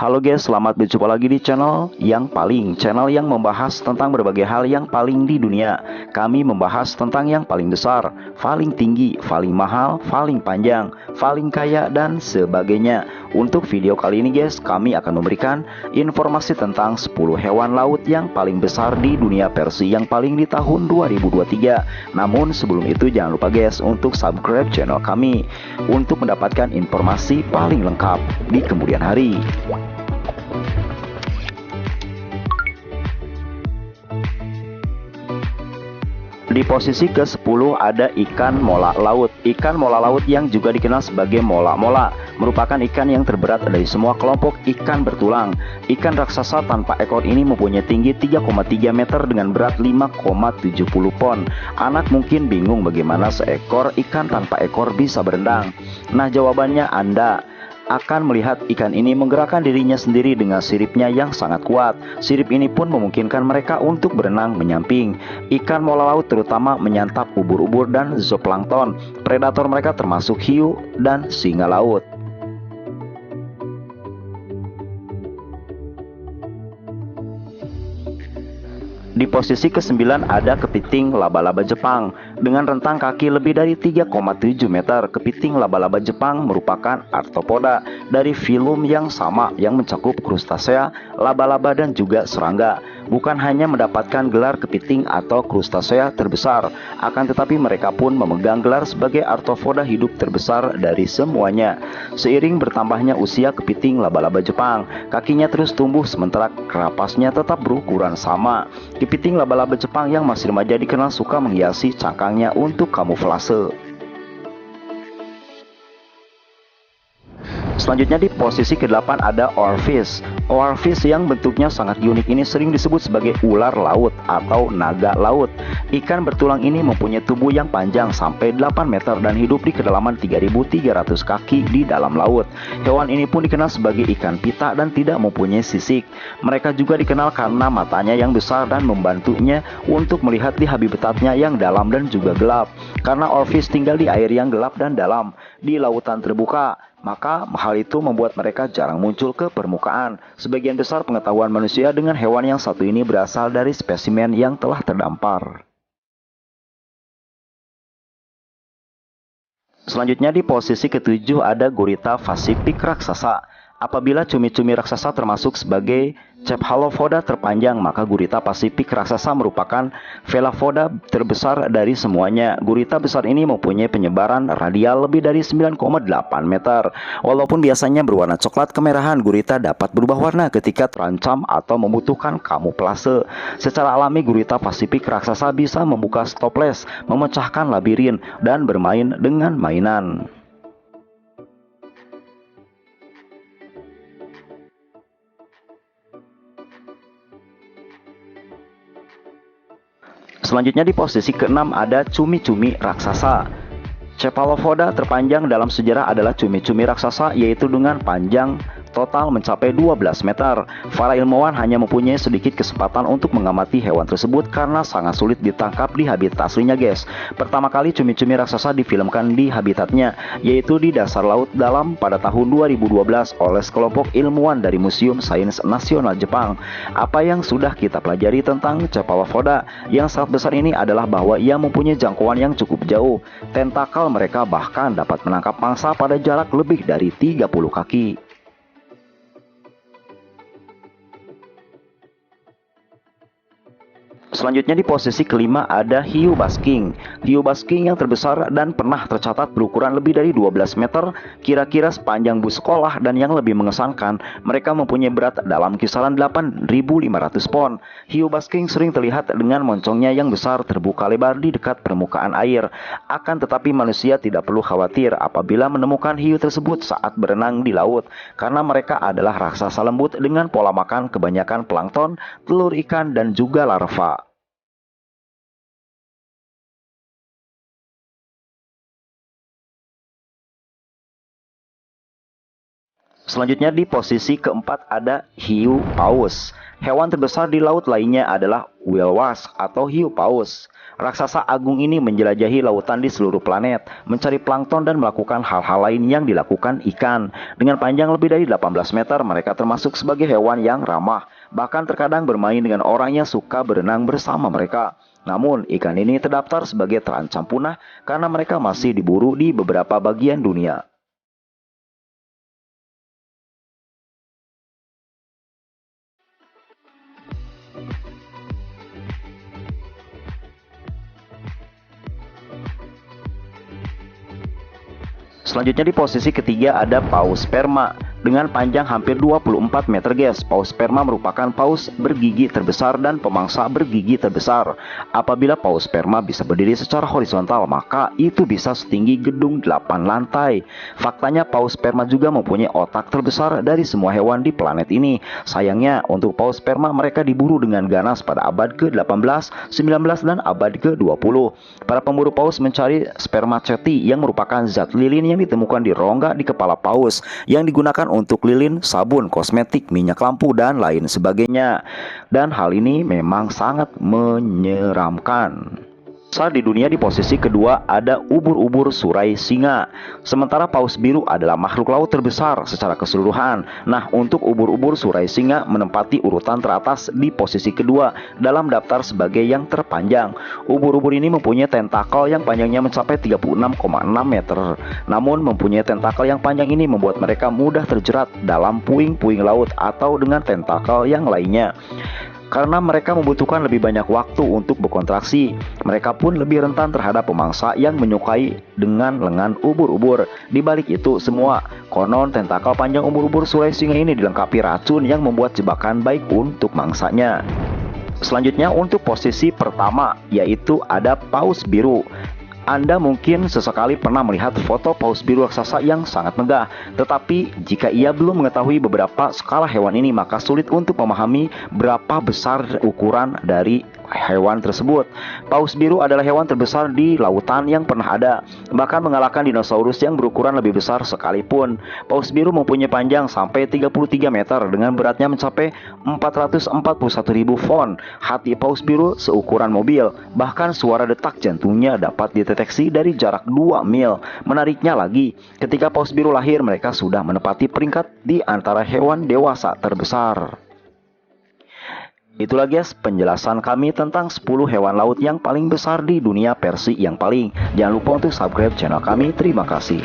Halo guys, selamat berjumpa lagi di channel yang membahas tentang berbagai hal yang paling di dunia. Kami membahas tentang yang paling besar, paling tinggi, paling mahal, paling panjang, paling kaya, dan sebagainya. Untuk video kali ini guys, kami akan memberikan informasi tentang 10 hewan laut yang paling besar di dunia versi yang paling di tahun 2023. Namun sebelum itu jangan lupa guys untuk subscribe channel kami untuk mendapatkan informasi paling lengkap di kemudian hari. Di posisi ke-10 ada ikan mola laut. Ikan mola laut yang juga dikenal sebagai mola-mola merupakan ikan yang terberat dari semua kelompok ikan bertulang. Ikan raksasa tanpa ekor ini mempunyai tinggi 3,3 meter dengan berat 5,70 pon. Anak mungkin bingung bagaimana seekor ikan tanpa ekor bisa berenang. Nah, jawabannya Anda akan melihat ikan ini menggerakkan dirinya sendiri dengan siripnya yang sangat kuat. Sirip ini pun memungkinkan mereka untuk berenang menyamping. Ikan mola laut terutama menyantap ubur-ubur dan zooplankton. Predator mereka termasuk hiu dan singa laut. Di posisi ke-9 ada kepiting laba-laba Jepang. Dengan rentang kaki lebih dari 3,7 meter, kepiting laba-laba Jepang merupakan arthropoda dari filum yang sama yang mencakup krustasea, laba-laba dan juga serangga. Bukan hanya mendapatkan gelar kepiting atau krustasea terbesar, akan tetapi mereka pun memegang gelar sebagai arthropoda hidup terbesar dari semuanya. Seiring bertambahnya usia kepiting laba-laba Jepang, kakinya terus tumbuh sementara kerapasnya tetap berukuran sama. Kepiting laba-laba Jepang yang masih remaja dikenal suka menghiasi cangkangnya untuk kamuflase. Selanjutnya di posisi ke-8 ada oarfish. Oarfish yang bentuknya sangat unik ini sering disebut sebagai ular laut atau naga laut. Ikan bertulang ini mempunyai tubuh yang panjang sampai 8 meter dan hidup di kedalaman 3.300 kaki di dalam laut. Hewan ini pun dikenal sebagai ikan pita dan tidak mempunyai sisik. Mereka juga dikenal karena matanya yang besar dan membantunya untuk melihat di habitatnya yang dalam dan juga gelap. Karena oarfish tinggal di air yang gelap dan dalam, di lautan terbuka, maka hal itu membuat mereka jarang muncul ke permukaan. Sebagian besar pengetahuan manusia dengan hewan yang satu ini berasal dari spesimen yang telah terdampar. Selanjutnya di posisi ke-7 ada gurita Pasifik raksasa. Apabila cumi-cumi raksasa termasuk sebagai cephalopoda terpanjang, maka gurita Pasifik raksasa merupakan velavoda terbesar dari semuanya. Gurita besar ini mempunyai penyebaran radial lebih dari 9,8 meter. Walaupun biasanya berwarna coklat kemerahan, gurita dapat berubah warna ketika terancam atau membutuhkan kamuflase. Secara alami, gurita Pasifik raksasa bisa membuka stopless, memecahkan labirin, dan bermain dengan mainan. Selanjutnya di posisi ke-6 ada cumi-cumi raksasa. Cephalopoda terpanjang dalam sejarah adalah cumi-cumi raksasa, yaitu dengan panjang total mencapai 12 meter. Para ilmuwan hanya mempunyai sedikit kesempatan untuk mengamati hewan tersebut karena sangat sulit ditangkap di habitat aslinya guys. Pertama kali cumi-cumi raksasa difilmkan di habitatnya, yaitu di dasar laut dalam pada tahun 2012 oleh sekelompok ilmuwan dari Museum Sains Nasional Jepang. Apa yang sudah kita pelajari tentang cephalopoda yang sangat besar ini adalah bahwa ia mempunyai jangkauan yang cukup jauh. Tentakel mereka bahkan dapat menangkap mangsa pada jarak lebih dari 30 kaki. Selanjutnya di posisi ke-5 ada hiu basking. Hiu basking yang terbesar dan pernah tercatat berukuran lebih dari 12 meter, kira-kira sepanjang bus sekolah, dan yang lebih mengesankan, mereka mempunyai berat dalam kisaran 8.500 pon. Hiu basking sering terlihat dengan moncongnya yang besar terbuka lebar di dekat permukaan air. Akan tetapi manusia tidak perlu khawatir apabila menemukan hiu tersebut saat berenang di laut, karena mereka adalah raksasa lembut dengan pola makan kebanyakan plankton, telur ikan, dan juga larva. Selanjutnya di posisi keempat ada hiu paus. Hewan terbesar di laut lainnya adalah whale whales atau hiu paus. Raksasa agung ini menjelajahi lautan di seluruh planet, mencari plankton dan melakukan hal-hal lain yang dilakukan ikan. Dengan panjang lebih dari 18 meter, mereka termasuk sebagai hewan yang ramah, bahkan terkadang bermain dengan orang yang suka berenang bersama mereka. Namun, ikan ini terdaftar sebagai terancam punah karena mereka masih diburu di beberapa bagian dunia. Selanjutnya di posisi ketiga ada paus sperma. Dengan panjang hampir 24 meter guys, paus sperma merupakan paus bergigi terbesar dan pemangsa bergigi terbesar. Apabila paus sperma bisa berdiri secara horizontal, maka itu bisa setinggi gedung 8 lantai. Faktanya paus sperma juga mempunyai otak terbesar dari semua hewan di planet ini. Sayangnya untuk paus sperma mereka diburu dengan ganas pada abad ke-18, 19 dan abad ke-20. Para pemburu paus mencari spermaceti yang merupakan zat lilin yang ditemukan di rongga di kepala paus yang digunakan untuk lilin, sabun, kosmetik, minyak lampu, dan lain sebagainya. Dan hal ini memang sangat menyeramkan. Di dunia di posisi kedua ada ubur-ubur surai singa. Sementara paus biru adalah makhluk laut terbesar secara keseluruhan. Nah, untuk ubur-ubur surai singa menempati urutan teratas di posisi kedua dalam daftar sebagai yang terpanjang. Ubur-ubur ini mempunyai tentakel yang panjangnya mencapai 36,6 meter. Namun mempunyai tentakel yang panjang ini membuat mereka mudah terjerat dalam puing-puing laut atau dengan tentakel yang lainnya. Karena mereka membutuhkan lebih banyak waktu untuk berkontraksi, mereka pun lebih rentan terhadap pemangsa yang menyukai dengan lengan ubur-ubur. Di balik itu semua, konon tentakel panjang ubur-ubur surai singa ini dilengkapi racun yang membuat jebakan baik untuk mangsanya. Selanjutnya untuk posisi pertama, yaitu ada paus biru. Anda mungkin sesekali pernah melihat foto paus biru raksasa yang sangat megah. Tetapi jika ia belum mengetahui beberapa skala hewan ini, maka sulit untuk memahami berapa besar ukuran dari hewan tersebut. Paus biru adalah hewan terbesar di lautan yang pernah ada, bahkan mengalahkan dinosaurus yang berukuran lebih besar sekalipun. Paus biru mempunyai panjang sampai 33 meter dengan beratnya mencapai 441.000 font. Hati paus biru seukuran mobil, bahkan suara detak jantungnya dapat dideteksi dari jarak 2 mil. Menariknya lagi, ketika paus biru lahir, mereka sudah menempati peringkat di antara hewan dewasa terbesar. Itulah guys penjelasan kami tentang 10 hewan laut yang paling besar di dunia versi yang paling. Jangan lupa untuk subscribe channel kami. Terima kasih.